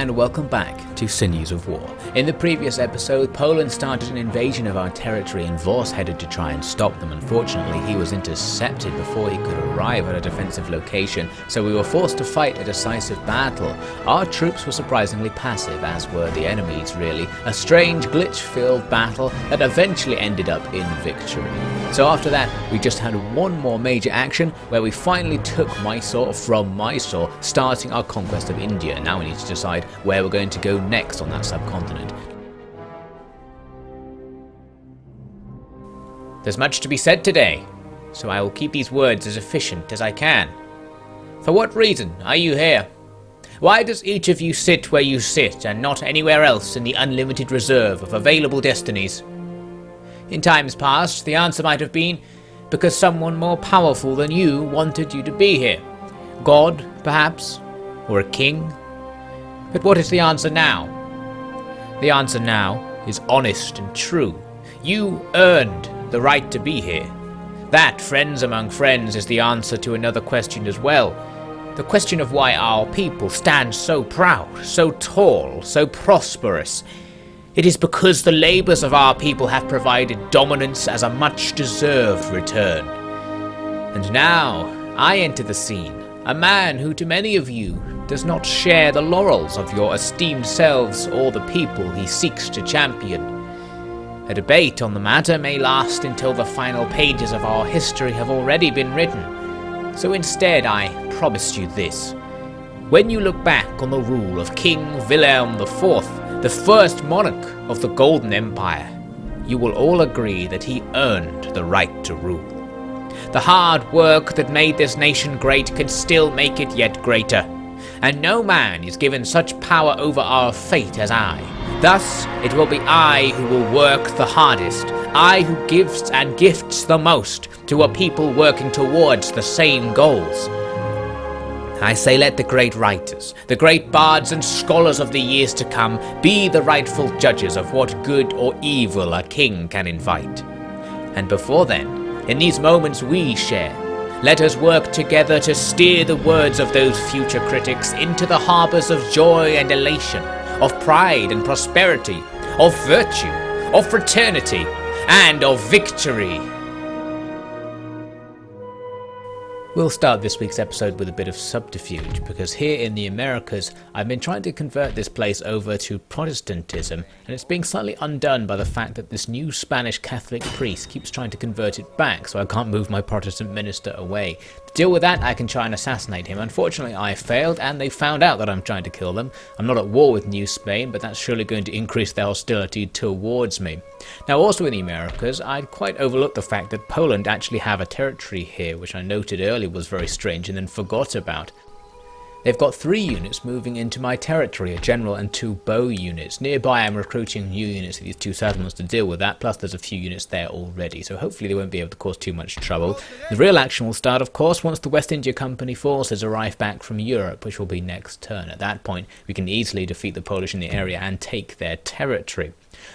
and welcome back to Sinews of War. In the previous episode, Poland started an invasion of our territory and Voss headed to try and stop them. Unfortunately, he was intercepted before he could arrive at a defensive location, so we were forced to fight a decisive battle. Our troops were surprisingly passive, as were the enemies really. A strange glitch-filled battle that eventually ended up in victory. So after that, we just had one more major action where we finally took Mysore from Mysore, starting our conquest of India. Now we need to decide where we're going to go next on that subcontinent. There's much to be said today, so I will keep these words as efficient as I can. For what reason are you here? Why does each of you sit where you sit and not anywhere else in the unlimited reserve of available destinies? In times past, the answer might have been because someone more powerful than you wanted you to be here. God, perhaps, or a king. But what is the answer now? The answer now is honest and true. You earned the right to be here. That, friends among friends, is the answer to another question as well. The question of why our people stand so proud, so tall, so prosperous. It is because the labours of our people have provided dominance as a much-deserved return. And now, I enter the scene, a man who to many of you does not share the laurels of your esteemed selves or the people he seeks to champion. A debate on the matter may last until the final pages of our history have already been written. So instead I promise you this. When you look back on the rule of King Wilhelm IV, the first monarch of the Golden Empire, you will all agree that he earned the right to rule. The hard work that made this nation great can still make it yet greater. And no man is given such power over our fate as I. Thus, it will be I who will work the hardest, I who gives and gifts the most to a people working towards the same goals. I say let the great writers, the great bards and scholars of the years to come be the rightful judges of what good or evil a king can invite. And before then, in these moments we share, let us work together to steer the words of those future critics into the harbours of joy and elation, of pride and prosperity, of virtue, of fraternity, and of victory. We'll start this week's episode with a bit of subterfuge, because here in the Americas, I've been trying to convert this place over to Protestantism, and it's being slightly undone by the fact that this new Spanish Catholic priest keeps trying to convert it back, so I can't move my Protestant minister away. To deal with that, I can try and assassinate him. Unfortunately, I failed, and they found out that I'm trying to kill them. I'm not at war with New Spain, but that's surely going to increase their hostility towards me. Now, also in the Americas, I'd quite overlooked the fact that Poland actually have a territory here, which I noted earlier was very strange and then forgot about. They've got 3 units moving into my territory, a general and 2 bow units. Nearby I'm recruiting new units to these 2 settlements to deal with that, plus there's a few units there already, so hopefully they won't be able to cause too much trouble. The real action will start, of course, once the West India Company forces arrive back from Europe, which will be next turn. At that point, we can easily defeat the Polish in the area and take their territory.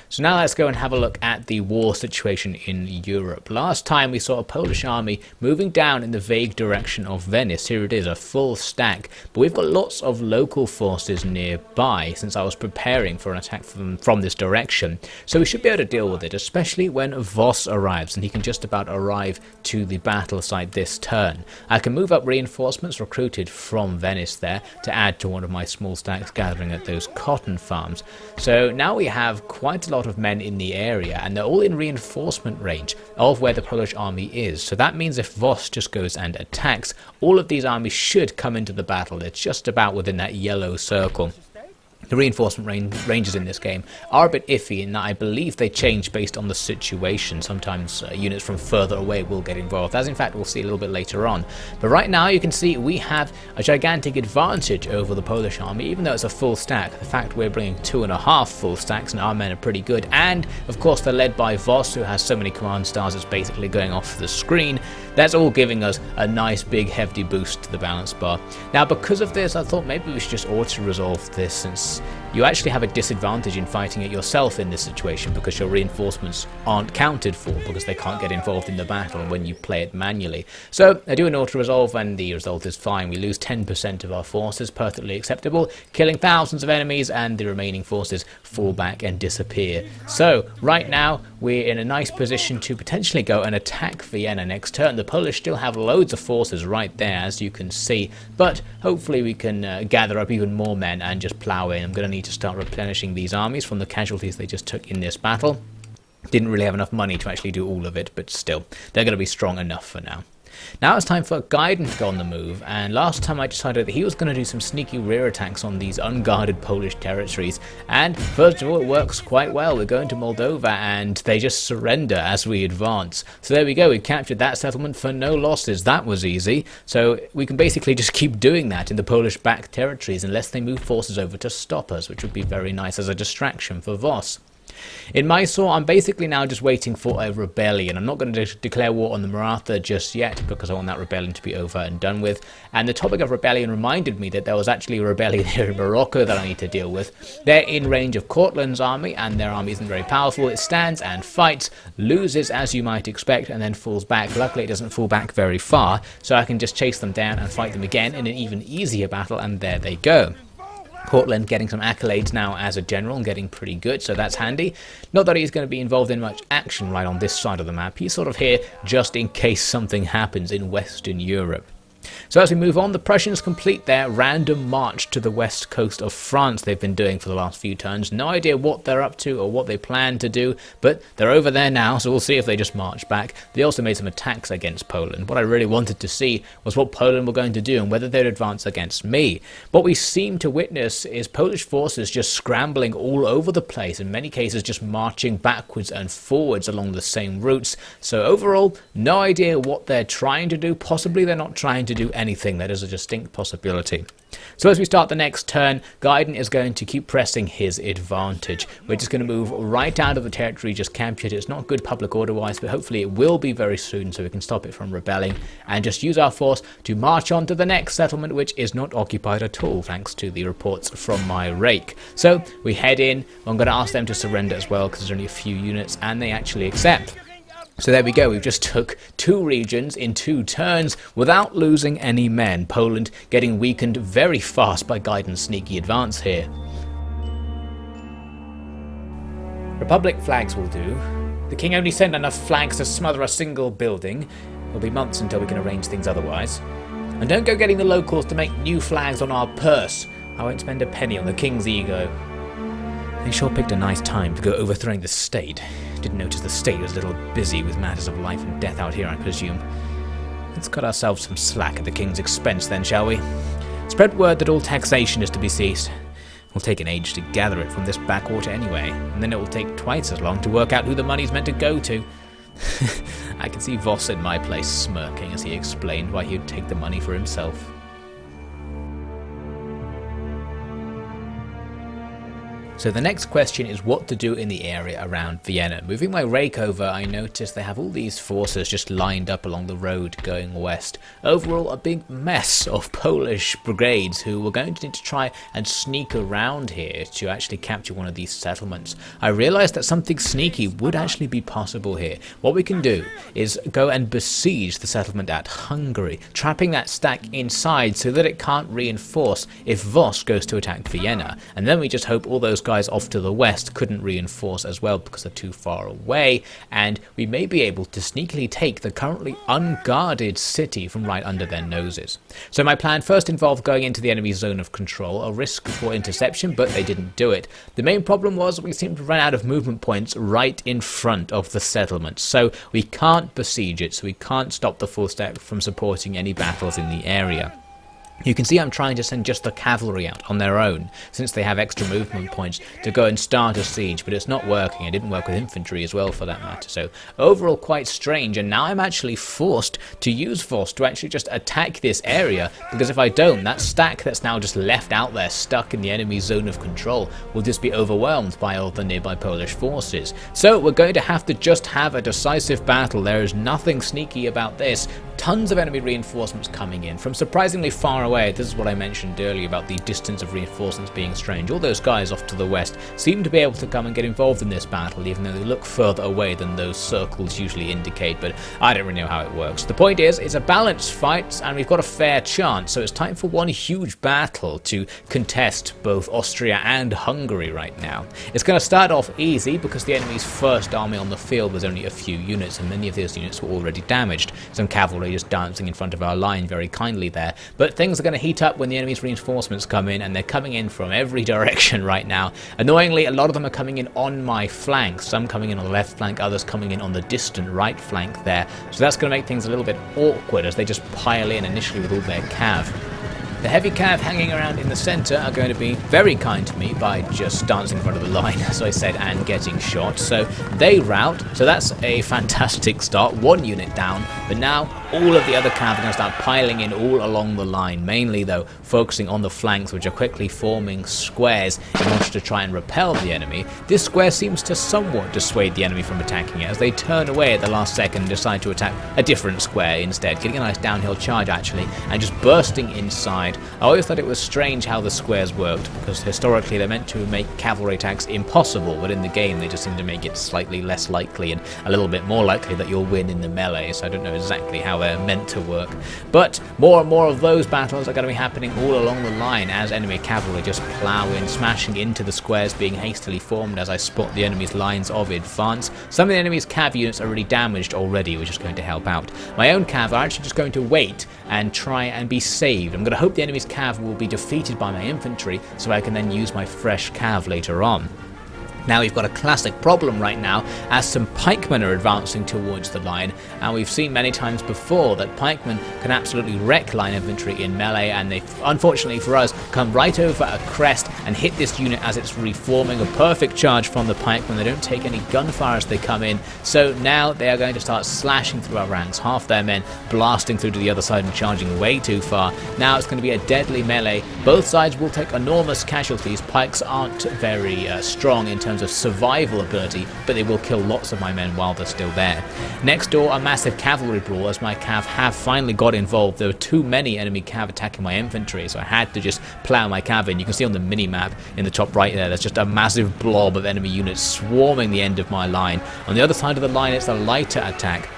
So now let's go and have a look at the war situation in Europe. Last time we saw a Polish army moving down in the vague direction of Venice. Here it is, a full stack. But we've got lots of local forces nearby since I was preparing for an attack from this direction. So we should be able to deal with it, especially when Voss arrives, and he can just about arrive to the battle site this turn. I can move up reinforcements recruited from Venice there to add to one of my small stacks gathering at those cotton farms. So now we have quite a lot of men in the area, and they're all in reinforcement range of where the Polish army is. So that means if Voss just goes and attacks, all of these armies should come into the battle. It's just about within that yellow circle. The reinforcement ranges in this game are a bit iffy in that I believe they change based on the situation. Sometimes units from further away will get involved, as in fact we'll see a little bit later on. But right now you can see we have a gigantic advantage over the Polish army, even though it's a full stack. The fact we're bringing 2.5 full stacks and our men are pretty good, and of course they're led by Voss, who has so many command stars it's basically going off the screen. That's all giving us a nice big hefty boost to the balance bar. Now because of this I thought maybe we should just auto-resolve this, since you actually have a disadvantage in fighting it yourself in this situation because your reinforcements aren't counted for because they can't get involved in the battle when you play it manually. So I do an auto-resolve and the result is fine. We lose 10% of our forces, perfectly acceptable, killing thousands of enemies, and the remaining forces fall back and disappear. So right now we're in a nice position to potentially go and attack Vienna next turn. The Polish still have loads of forces right there, as you can see, but hopefully we can gather up even more men and just plow in. I'm going to need to start replenishing these armies from the casualties they just took in this battle. Didn't really have enough money to actually do all of it, but still, they're going to be strong enough for now. Now it's time for Gaiden to go on the move, and last time I decided that he was going to do some sneaky rear attacks on these unguarded Polish territories, and first of all it works quite well. We're going to Moldova and they just surrender as we advance. So there we go, we captured that settlement for no losses. That was easy. So we can basically just keep doing that in the Polish-backed territories unless they move forces over to stop us, which would be very nice as a distraction for Voss. In Mysore, I'm basically now just waiting for a rebellion. I'm not going to declare war on the Maratha just yet because I want that rebellion to be over and done with. And the topic of rebellion reminded me that there was actually a rebellion here in Morocco that I need to deal with. They're in range of Courtland's army, and their army isn't very powerful. It stands and fights, loses as you might expect, and then falls back. Luckily it doesn't fall back very far, so I can just chase them down and fight them again in an even easier battle, and there they go. Courtland getting some accolades now as a general and getting pretty good, so that's handy. Not that he's going to be involved in much action right on this side of the map. He's sort of here just in case something happens in Western Europe. So as we move on, the Prussians complete their random march to the west coast of France they've been doing for the last few turns. No idea what they're up to or what they plan to do, but they're over there now, so we'll see if they just march back. They also made some attacks against Poland. What I really wanted to see was what Poland were going to do and whether they'd advance against me. What we seem to witness is Polish forces just scrambling all over the place, in many cases just marching backwards and forwards along the same routes. So overall, no idea what they're trying to do. Possibly they're not trying to do anything. That is a distinct possibility. So as we start the next turn, Gaiden is going to keep pressing his advantage. We're just going to move right out of the territory just captured. It's not good public order wise, but hopefully it will be very soon so we can stop it from rebelling and just use our force to march on to the next settlement, which is not occupied at all thanks to the reports from my rake. So we head in. I'm going to ask them to surrender as well because there's only a few units, and they actually accept. So there we go, we've just took 2 regions in 2 turns without losing any men. Poland getting weakened very fast by Gaiden's sneaky advance here. Republic flags will do. The king only sent enough flags to smother a single building. It'll be months until we can arrange things otherwise. And don't go getting the locals to make new flags on our purse. I won't spend a penny on the king's ego. They sure picked a nice time to go overthrowing the state. Didn't notice the state was a little busy with matters of life and death out here, I presume. Let's cut ourselves some slack at the king's expense then, shall we? Spread word that all taxation is to be ceased. It'll take an age to gather it from this backwater anyway, and then it will take twice as long to work out who the money's meant to go to. I can see Voss in my place smirking as he explained why he'd take the money for himself. So the next question is what to do in the area around Vienna. Moving my rake over, I noticed they have all these forces just lined up along the road going west. Overall, a big mess of Polish brigades who were going to need to try and sneak around here to actually capture one of these settlements. I realized that something sneaky would actually be possible here. What we can do is go and besiege the settlement at Hungary, trapping that stack inside so that it can't reinforce if Voss goes to attack Vienna. And then we just hope all those guys off to the west couldn't reinforce as well because they're too far away, and we may be able to sneakily take the currently unguarded city from right under their noses. So my plan first involved going into the enemy's zone of control, a risk for interception, but they didn't do it. The main problem was we seemed to run out of movement points right in front of the settlement, so we can't besiege it, so we can't stop the full stack from supporting any battles in the area. You can see I'm trying to send just the cavalry out on their own, since they have extra movement points to go and start a siege, but it's not working. It didn't work with infantry as well for that matter, so overall quite strange, and now I'm actually forced to use force to actually just attack this area, because if I don't, that stack that's now just left out there stuck in the enemy's zone of control will just be overwhelmed by all the nearby Polish forces. So we're going to have to just have a decisive battle. There is nothing sneaky about this. tons of enemy reinforcements coming in from surprisingly far away. This is what I mentioned earlier about the distance of reinforcements being strange. All those guys off to the west seem to be able to come and get involved in this battle, even though they look further away than those circles usually indicate, but I don't really know how it works. The point is, it's a balanced fight and we've got a fair chance, so it's time for one huge battle to contest both Austria and Hungary right now. It's going to start off easy because the enemy's first army on the field was only a few units and many of those units were already damaged. Some cavalry just dancing in front of our line very kindly there, but things are going to heat up when the enemy's reinforcements come in, and they're coming in from every direction right now. Annoyingly, a lot of them are coming in on my flank, some coming in on the left flank, others coming in on the distant right flank there, so that's going to make things a little bit awkward as they just pile in initially with all their cav. The heavy cav hanging around in the centre are going to be very kind to me by just dancing in front of the line, as I said, and getting shot. So they rout, so that's a fantastic start. One unit down, but now all of the other cav are going to start piling in all along the line, mainly though focusing on the flanks, which are quickly forming squares in order to try and repel the enemy. This square seems to somewhat dissuade the enemy from attacking it, as they turn away at the last second and decide to attack a different square instead, getting a nice downhill charge actually, and just bursting inside. I always thought it was strange how the squares worked, because historically they're meant to make cavalry attacks impossible, but in the game they just seem to make it slightly less likely and a little bit more likely that you'll win in the melee, so I don't know exactly how they're meant to work. But more and more of those battles are going to be happening all along the line as enemy cavalry just plough in, smashing into the squares being hastily formed as I spot the enemy's lines of advance. Some of the enemy's cav units are already damaged already, which is going to help out. My own cav are actually just going to wait and try and be saved. I'm going to hope the enemy's cav will be defeated by my infantry so I can then use my fresh cav later on. Now we've got a classic problem right now as some pikemen are advancing towards the line, and we've seen many times before that pikemen can absolutely wreck line infantry in melee, and they unfortunately for us come right over a crest and hit this unit as it's reforming. A perfect charge from the pikemen. They don't take any gunfire as they come in, so now they are going to start slashing through our ranks, half their men blasting through to the other side and charging way too far. Now it's going to be a deadly melee. Both sides will take enormous casualties. Pikes aren't very strong in terms of survival ability, but they will kill lots of my men while they're still there. Next door, a massive cavalry brawl as my cav have finally got involved. There were too many enemy cav attacking my infantry, so I had to just plough my cav in. You can see on the mini-map in the top right there's just a massive blob of enemy units swarming the end of my line. On the other side of the line, it's a lighter attack,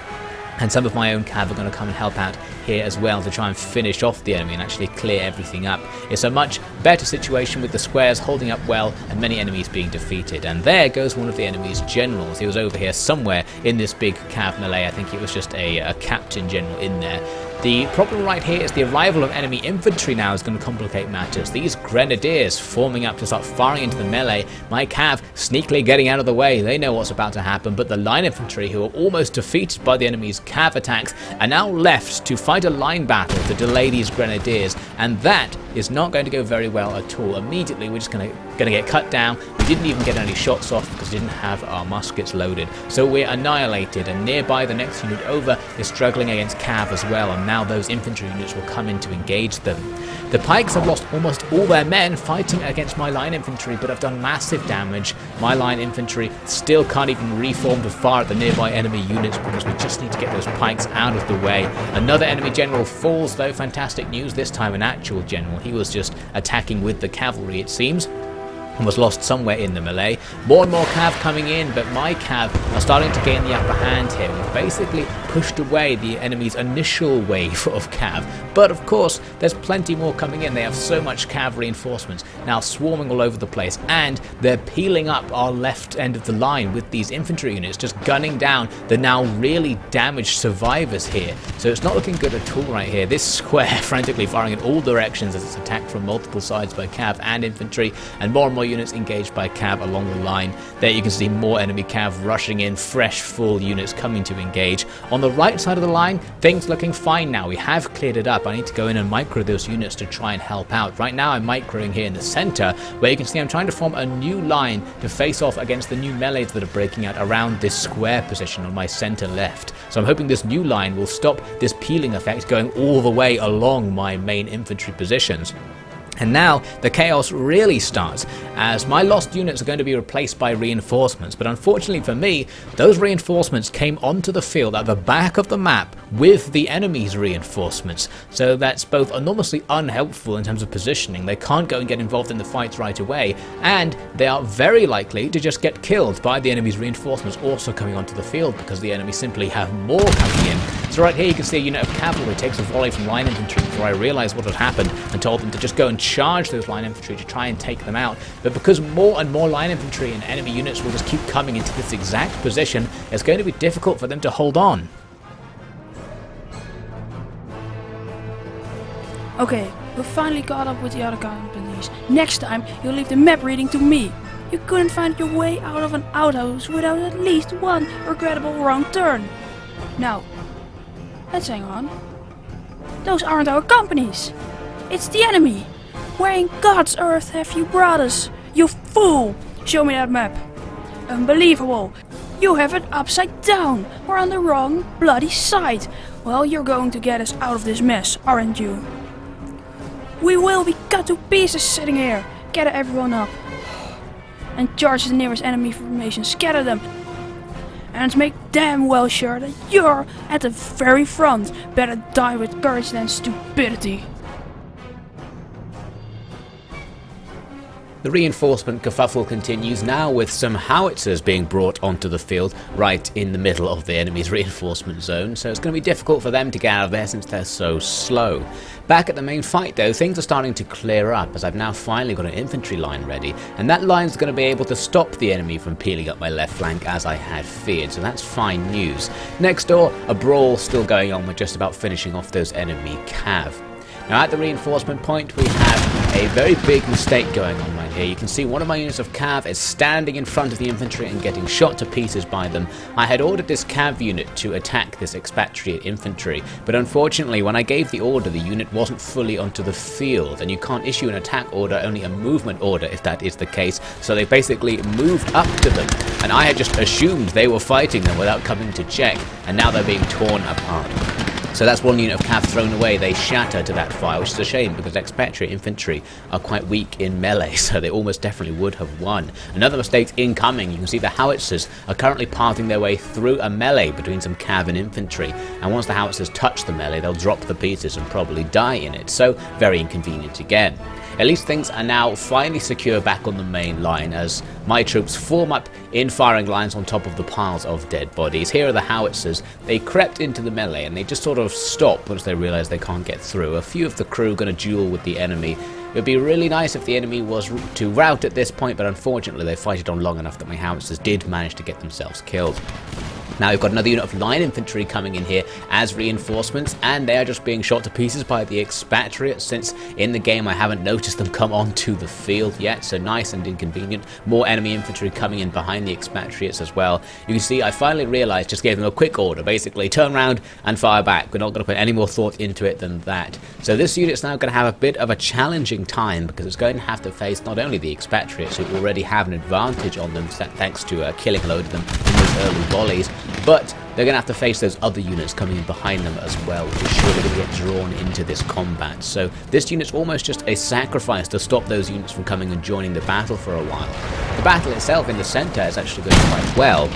and some of my own cav are going to come and help out here as well to try and finish off the enemy and actually clear everything up. It's a much better situation with the squares holding up well and many enemies being defeated. And there goes one of the enemy's generals. He was over here somewhere in this big cav melee. I think it was just a captain general in there. The problem right here is the arrival of enemy infantry now is going to complicate matters. These grenadiers forming up to start firing into the melee. My cav sneakily getting out of the way. They know what's about to happen, but the line infantry, who are almost defeated by the enemy's cav attacks, are now left to fight a line battle to delay these grenadiers, and that is not going to go very well at all. Immediately we're just going to get cut down. We didn't even get any shots off because we didn't have our muskets loaded, so we're annihilated. And nearby the next unit over is struggling against cav as well, and now those infantry units will come in to engage them. The pikes have lost almost all their men fighting against my line infantry, but have done massive damage. My line infantry still can't even reform to fire at the nearby enemy units because we just need to get those pikes out of the way. Another enemy general falls though. Fantastic news, this time an actual general. He was just attacking with the cavalry, it seems, and was lost somewhere in the melee. More and more cav coming in, but my cav are starting to gain the upper hand here. We've basically pushed away the enemy's initial wave of cav, but of course there's plenty more coming in. They have so much cav reinforcements now swarming all over the place, and they're peeling up our left end of the line with these infantry units just gunning down the now really damaged survivors here. So it's not looking good at all right here. This square frantically firing in all directions as it's attacked from multiple sides by cav and infantry, and more units engaged by cav along the line. There you can see more enemy cav rushing in, fresh full units coming to engage. On the right side of the line, things looking fine now. We have cleared it up. I need to go in and micro those units to try and help out. Right now I'm microing here in the center, where you can see I'm trying to form a new line to face off against the new melees that are breaking out around this square position on my center left. So I'm hoping this new line will stop this peeling effect going all the way along my main infantry positions. And now the chaos really starts, as my lost units are going to be replaced by reinforcements, but unfortunately for me, those reinforcements came onto the field at the back of the map with the enemy's reinforcements, so that's both enormously unhelpful in terms of positioning. They can't go and get involved in the fights right away, and they are very likely to just get killed by the enemy's reinforcements also coming onto the field, because the enemy simply have more coming in. So right here you can see a unit of cavalry takes a volley from line infantry before I realised what had happened and told them to just go and charge those line infantry to try and take them out. But because more and more line infantry and enemy units will just keep coming into this exact position, it's going to be difficult for them to hold on. Okay, you finally caught up with the other companies. Next time, you'll leave the map reading to me. You couldn't find your way out of an outhouse without at least one regrettable wrong turn. Now, let's hang on. Those aren't our companies. It's the enemy. Where in God's earth have you brought us? You fool! Show me that map. Unbelievable. You have it upside down. We're on the wrong bloody side. Well, you're going to get us out of this mess, aren't you? We will be cut to pieces sitting here. Gather everyone up. And charge the nearest enemy formation. Scatter them. And make damn well sure that you're at the very front. Better die with courage than stupidity. The reinforcement kerfuffle continues now, with some howitzers being brought onto the field right in the middle of the enemy's reinforcement zone, so it's going to be difficult for them to get out of there since they're so slow. Back at the main fight though, things are starting to clear up, as I've now finally got an infantry line ready, and that line's going to be able to stop the enemy from peeling up my left flank as I had feared, so that's fine news. Next door, a brawl still going on with just about finishing off those enemy cav. Now at the reinforcement point we have a very big mistake going on right here. You can see one of my units of cav is standing in front of the infantry and getting shot to pieces by them. I had ordered this cav unit to attack this expatriate infantry, but unfortunately when I gave the order the unit wasn't fully onto the field, and you can't issue an attack order, only a movement order if that is the case, so they basically moved up to them, and I had just assumed they were fighting them without coming to check, and now they're being torn apart. So that's one unit of cav thrown away. They shatter to that fire, which is a shame because expatriate infantry are quite weak in melee, so they almost definitely would have won. Another mistake incoming. You can see the howitzers are currently parting their way through a melee between some cav and infantry, and once the howitzers touch the melee they'll drop the pieces and probably die in it, so very inconvenient again. At least things are now finally secure back on the main line as my troops form up in firing lines on top of the piles of dead bodies. Here are the howitzers. They crept into the melee and they just sort of stop once they realize they can't get through. A few of the crew going to duel with the enemy. It would be really nice if the enemy was to rout at this point, but unfortunately they fight it on long enough that my howitzers did manage to get themselves killed. Now we've got another unit of line infantry coming in here as reinforcements, and they are just being shot to pieces by the expatriates, since in the game I haven't noticed them come onto the field yet, so nice and inconvenient. More enemy infantry coming in behind the expatriates as well. You can see I finally realised, just gave them a quick order, basically turn around and fire back. We're not going to put any more thought into it than that. So this unit's now going to have a bit of a challenging time, because it's going to have to face not only the expatriates, who already have an advantage on them thanks to killing a load of them in those early volleys, but they're going to have to face those other units coming in behind them as well, which is surely going to get drawn into this combat. So this unit's almost just a sacrifice to stop those units from coming and joining the battle for a while. The battle itself in the centre is actually going quite well.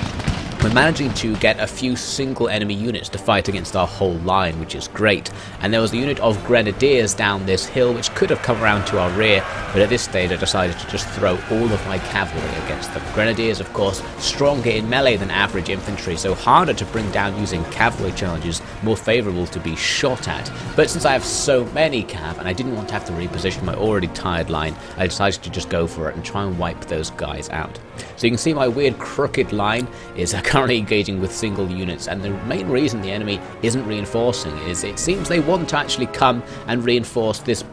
We're managing to get a few single enemy units to fight against our whole line, which is great. And there was a unit of grenadiers down this hill which could have come around to our rear, but at this stage I decided to just throw all of my cavalry against them. Grenadiers, of course, stronger in melee than average infantry, so harder to bring down using cavalry charges, more favourable to be shot at. But since I have so many cav and I didn't want to have to reposition my already tired line, I decided to just go for it and try and wipe those guys out. So you can see my weird crooked line is currently engaging with single units, and the main reason the enemy isn't reinforcing is it seems they want to actually come and reinforce this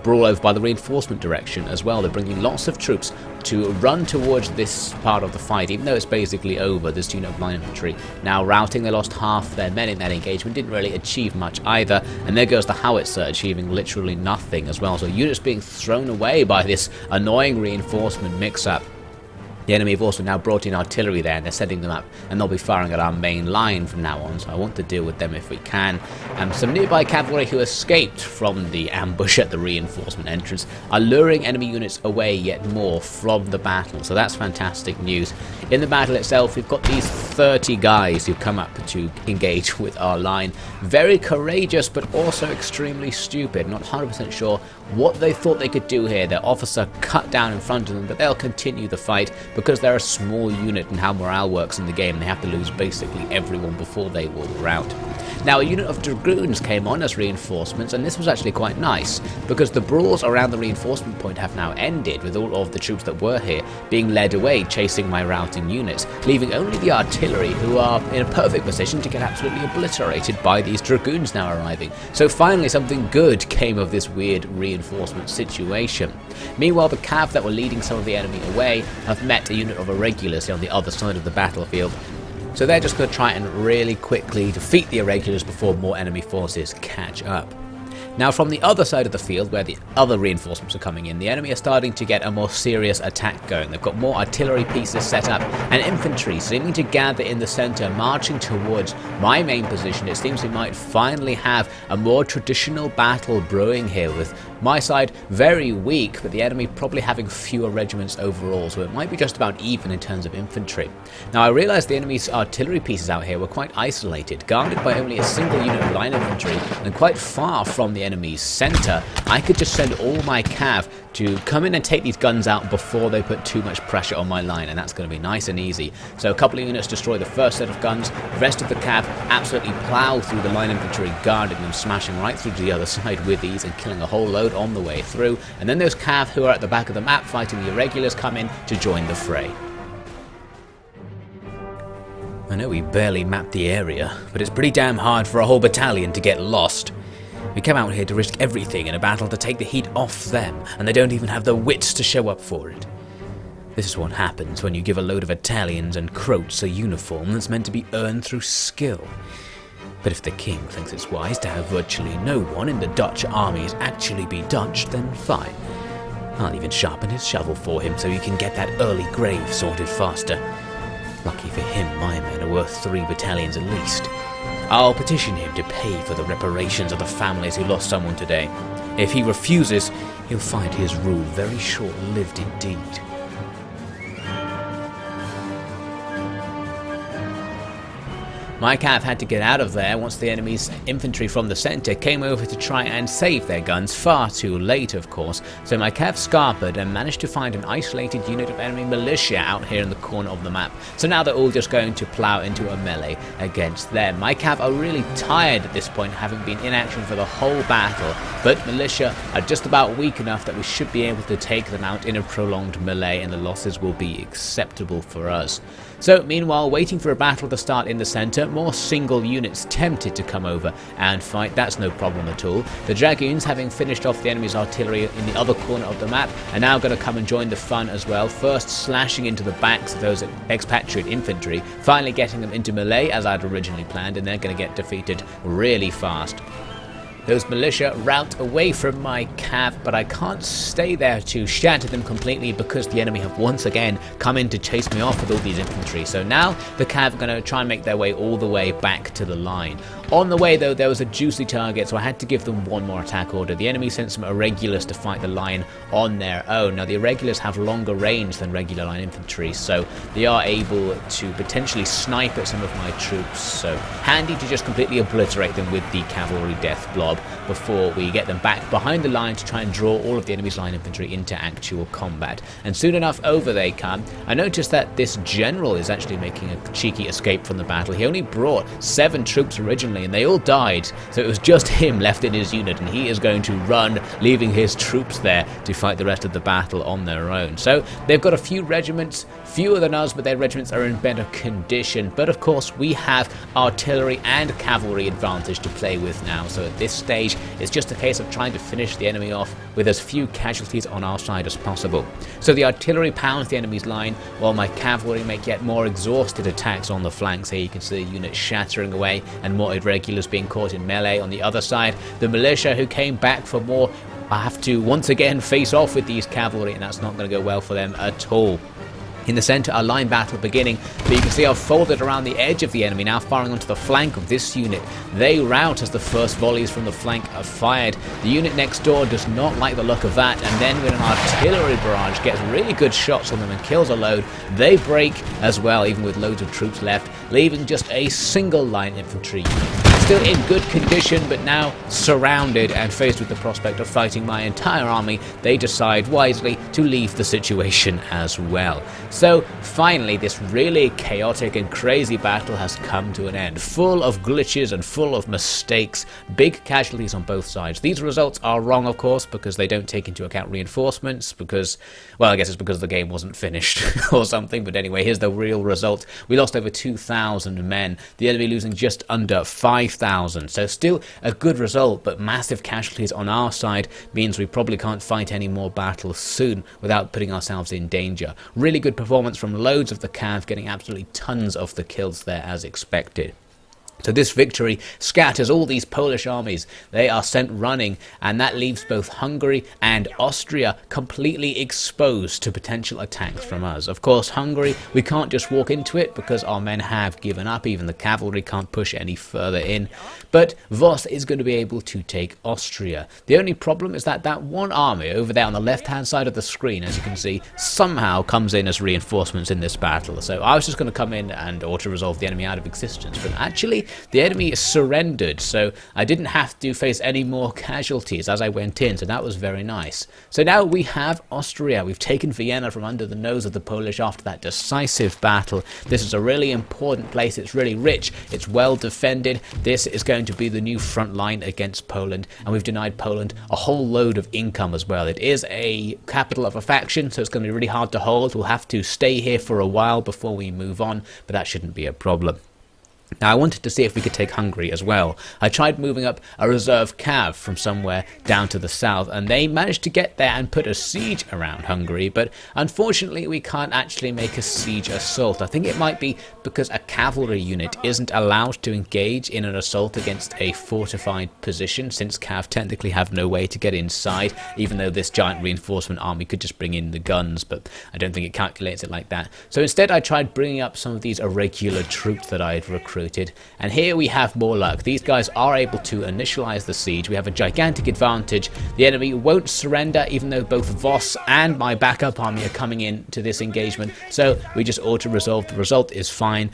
brawl over by the reinforcement direction as well. They're bringing lots of troops to run towards this part of the fight, even though it's basically over. This unit of line infantry now routing. They lost half their men in that engagement, didn't really achieve much either, and there goes the howitzer achieving literally nothing as well. So units being thrown away by this annoying reinforcement mix-up. The enemy have also now brought in artillery there, and they're setting them up, and they'll be firing at our main line from now on, so I want to deal with them if we can. Some nearby cavalry who escaped from the ambush at the reinforcement entrance are luring enemy units away yet more from the battle, so that's fantastic news. In the battle itself, we've got these 30 guys who come up to engage with our line. Very courageous, but also extremely stupid. Not 100% sure what they thought they could do here. Their officer cut down in front of them, but they'll continue the fight because they're a small unit and how morale works in the game. They have to lose basically everyone before they will rout. Now, a unit of dragoons came on as reinforcements, and this was actually quite nice because the brawls around the reinforcement point have now ended, with all of the troops that were here being led away chasing my routing units, leaving only the artillery, who are in a perfect position to get absolutely obliterated by these dragoons now arriving. So finally something good came of this weird reinforcement situation. Meanwhile, the cav that were leading some of the enemy away have met a unit of irregulars on the other side of the battlefield. So they're just going to try and really quickly defeat the irregulars before more enemy forces catch up. Now, from the other side of the field, where the other reinforcements are coming in, the enemy are starting to get a more serious attack going. They've got more artillery pieces set up, and infantry seeming to gather in the centre, marching towards my main position. It seems we might finally have a more traditional battle brewing here, with my side very weak, but the enemy probably having fewer regiments overall, so it might be just about even in terms of infantry. Now, I realised the enemy's artillery pieces out here were quite isolated, guarded by only a single unit of line infantry, and quite far from the enemy's centre. I could just send all my cav to come in and take these guns out before they put too much pressure on my line, and that's going to be nice and easy. So a couple of units destroy the first set of guns, the rest of the cav absolutely plough through the line infantry, guarding them, smashing right through to the other side with ease and killing a whole load on the way through, and then those cav who are at the back of the map fighting the irregulars come in to join the fray. I know we barely mapped the area, but it's pretty damn hard for a whole battalion to get lost. We come out here to risk everything in a battle to take the heat off them, and they don't even have the wits to show up for it. This is what happens when you give a load of Italians and Croats a uniform that's meant to be earned through skill. But if the king thinks it's wise to have virtually no one in the Dutch armies actually be Dutch, then fine. I'll even sharpen his shovel for him so he can get that early grave sorted faster. Lucky for him, my men are worth 3 battalions at least. I'll petition him to pay for the reparations of the families who lost someone today. If he refuses, he'll find his rule very short-lived indeed. My cav had to get out of there once the enemy's infantry from the centre came over to try and save their guns, far too late of course, so my cav scarpered and managed to find an isolated unit of enemy militia out here in the corner of the map, so now they're all just going to plough into a melee against them. My cav are really tired at this point, having been in action for the whole battle, but militia are just about weak enough that we should be able to take them out in a prolonged melee, and the losses will be acceptable for us. So meanwhile, waiting for a battle to start in the centre, more single units tempted to come over and fight. That's no problem at all. The dragoons, having finished off the enemy's artillery in the other corner of the map, are now going to come and join the fun as well, first slashing into the backs of those expatriate infantry, finally getting them into melee as I'd originally planned, and they're going to get defeated really fast. Those militia rout away from my cav, but I can't stay there to shatter them completely because the enemy have once again come in to chase me off with all these infantry. So now the cav are going to try and make their way all the way back to the line. On the way though, there was a juicy target, so I had to give them one more attack order. The enemy sent some irregulars to fight the line on their own. Now the irregulars have longer range than regular line infantry, so they are able to potentially snipe at some of my troops, so handy to just completely obliterate them with the cavalry death blob before we get them back behind the line to try and draw all of the enemy's line infantry into actual combat. And soon enough over they come. I noticed that this general is actually making a cheeky escape from the battle. He only brought 7 troops originally and they all died, so it was just him left in his unit, and he is going to run, leaving his troops there to fight the rest of the battle on their own. So they've got a few regiments, fewer than us, but their regiments are in better condition. But of course we have artillery and cavalry advantage to play with now, so at this stage it's just a case of trying to finish the enemy off with as few casualties on our side as possible. So the artillery pounds the enemy's line, while my cavalry make yet more exhausted attacks on the flanks. Here you can see units shattering away and more irregulars being caught in melee. On the other side, the militia who came back for more have to once again face off with these cavalry, and that's not going to go well for them at all. In the centre, a line battle beginning, but you can see I've folded around the edge of the enemy, now firing onto the flank of this unit. They rout as the first volleys from the flank are fired. The unit next door does not like the look of that, and then with an artillery barrage gets really good shots on them and kills a load. They break as well, even with loads of troops left, leaving just a single line infantry unit. Still in good condition, but now surrounded and faced with the prospect of fighting my entire army, they decide wisely to leave the situation as well. So finally, this really chaotic and crazy battle has come to an end, full of glitches and full of mistakes, big casualties on both sides. These results are wrong, of course, because they don't take into account reinforcements, because, well, I guess it's because the game wasn't finished or something, but anyway, here's the real result. We lost over 2,000 men, the enemy losing just under 5,000, so still a good result, but massive casualties on our side means we probably can't fight any more battles soon without putting ourselves in danger. Really good performance from loads of the cav, getting absolutely tons of the kills there as expected. So this victory scatters all these Polish armies. They are sent running, and that leaves both Hungary and Austria completely exposed to potential attacks from us. Of course, Hungary, we can't just walk into it because our men have given up. Even the cavalry can't push any further in. But Voss is going to be able to take Austria. The only problem is that that one army over there on the left-hand side of the screen, as you can see, somehow comes in as reinforcements in this battle. So I was just going to come in and auto-resolve the enemy out of existence, but actually the enemy surrendered, so I didn't have to face any more casualties as I went in, so that was very nice. So now we have Austria. We've taken Vienna from under the nose of the Polish after that decisive battle. This is a really important place. It's really rich. It's well defended. This is going to be the new front line against Poland, and we've denied Poland a whole load of income as well. It is a capital of a faction, so it's going to be really hard to hold. We'll have to stay here for a while before we move on, but that shouldn't be a problem. Now I wanted to see if we could take Hungary as well. I tried moving up a reserve cav from somewhere down to the south, and they managed to get there and put a siege around Hungary, but unfortunately we can't actually make a siege assault. I think it might be because a cavalry unit isn't allowed to engage in an assault against a fortified position, since cav technically have no way to get inside, even though this giant reinforcement army could just bring in the guns, but I don't think it calculates it like that. So instead I tried bringing up some of these irregular troops that I had recruited, and here we have more luck. These guys are able to initialize the siege. We have a gigantic advantage. The enemy won't surrender, even though both Voss and my backup army are coming in to this engagement, so we just auto-resolve. The result is fine.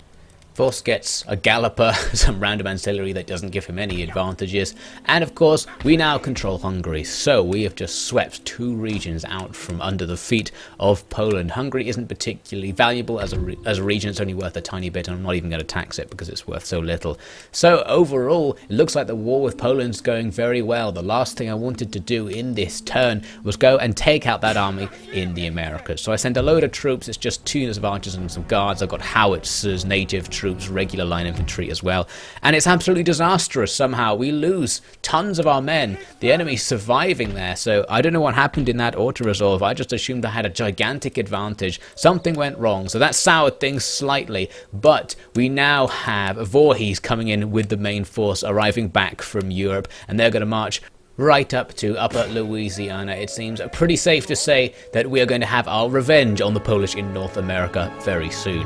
Voss gets a galloper, some random ancillary that doesn't give him any advantages, and of course we now control Hungary, so we have just swept two regions out from under the feet of Poland. Hungary isn't particularly valuable as a region. It's only worth a tiny bit, and I'm not even going to tax it because it's worth so little. So overall, it looks like the war with Poland's going very well. The last thing I wanted to do in this turn was go and take out that army in the Americas. So I sent a load of troops. It's just 2 units of archers and some guards. I've got howitzers, native troops, regular line infantry as well, and it's absolutely disastrous. Somehow we lose tons of our men, the enemy surviving there, so I don't know what happened in that auto-resolve. I just assumed I had a gigantic advantage. Something went wrong, so that soured things slightly, but we now have Voorhees coming in with the main force arriving back from Europe, and they're going to march right up to Upper Louisiana. It seems pretty safe to say that we are going to have our revenge on the Polish in North America very soon.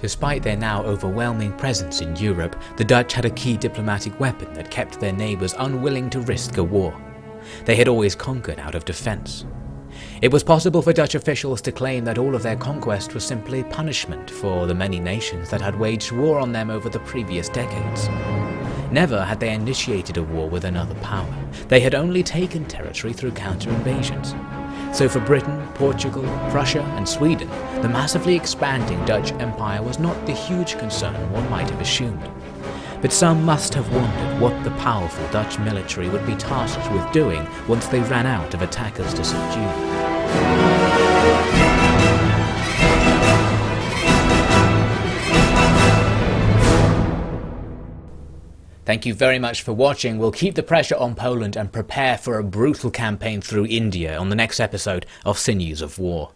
Despite their now overwhelming presence in Europe, the Dutch had a key diplomatic weapon that kept their neighbours unwilling to risk a war. They had always conquered out of defence. It was possible for Dutch officials to claim that all of their conquest was simply punishment for the many nations that had waged war on them over the previous decades. Never had they initiated a war with another power. They had only taken territory through counter-invasions. So for Britain, Portugal, Prussia and Sweden, the massively expanding Dutch Empire was not the huge concern one might have assumed. But some must have wondered what the powerful Dutch military would be tasked with doing once they ran out of attackers to subdue. Thank you very much for watching. We'll keep the pressure on Poland and prepare for a brutal campaign through India on the next episode of Sinews of War.